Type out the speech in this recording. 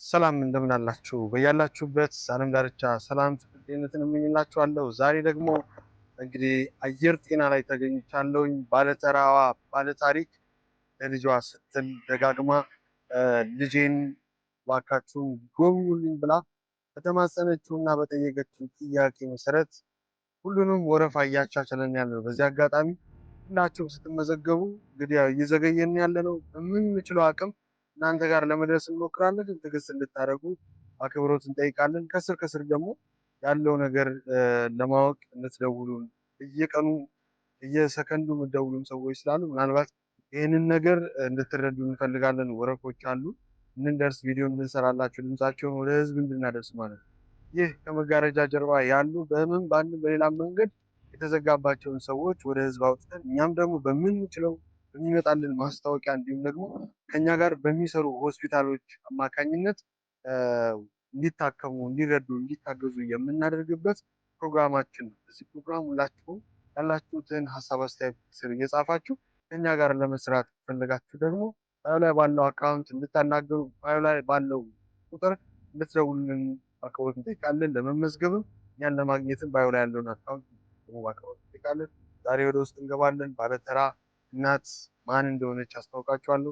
ሰላም እንደምን አላችሁ? በያላችሁበት ዓለም ዳርቻ ሰላም ፍቅር ጤንነትን እመኝላችኋለሁ። ዛሬ ደግሞ እንግዲህ አየር ጤና ላይ ተገኝቻለሁኝ። ባለተራዋ ባለታሪክ ለልጇ ስትል ደጋግማ ልጄን እባካችሁን ጎብኙልኝ ብላ በተማጸነችውና በጠየቀችው ጥያቄ መሰረት ሁሉንም ወረፋ እያቻቸለን ያለ ነው። በዚህ አጋጣሚ ሁላችሁም ስትመዘገቡ እንግዲህ ያው እየዘገየን ያለ ነው። በምንችለው አቅም እናንተ ጋር ለመድረስ እንሞክራለን። ግን ትዕግስት እንድታደርጉ አክብሮት እንጠይቃለን። ከስር ከስር ደግሞ ያለው ነገር ለማወቅ እንድትደውሉ እየቀኑ እየሰከንዱ የምትደውሉም ሰዎች ስላሉ ምናልባት ይህንን ነገር እንድትረዱ እንፈልጋለን። ወረፎች አሉ እንድንደርስ ቪዲዮ እንድንሰራላችሁ ድምጻቸውን ወደ ህዝብ እንድናደርስ ማለት ነው። ይህ ከመጋረጃ ጀርባ ያሉ በህመም በአንድ በሌላ መንገድ የተዘጋባቸውን ሰዎች ወደ ህዝብ አውጥተን እኛም ደግሞ በምንችለው በሚመጣልን ማስታወቂያ እንዲሁም ደግሞ ከኛ ጋር በሚሰሩ ሆስፒታሎች አማካኝነት እንዲታከሙ፣ እንዲረዱ፣ እንዲታገዙ የምናደርግበት ፕሮግራማችን ነው። እዚህ ፕሮግራም ሁላችሁም ያላችሁትን ሀሳብ አስተያየት ስር እየጻፋችሁ ከኛ ጋር ለመስራት ፈልጋችሁ ደግሞ ባዮ ላይ ባለው አካውንት እንድታናገሩ ባዮ ላይ ባለው ቁጥር እንድትደውሉልን አካውንት እንጠይቃለን። ለመመዝገብም እኛን ለማግኘትም ባዮ ላይ ያለውን አካውንት አካውንት እንጠይቃለን። ዛሬ ወደ ውስጥ እንገባለን። ባለተራ እናት ማን እንደሆነች አስታውቃችኋለሁ።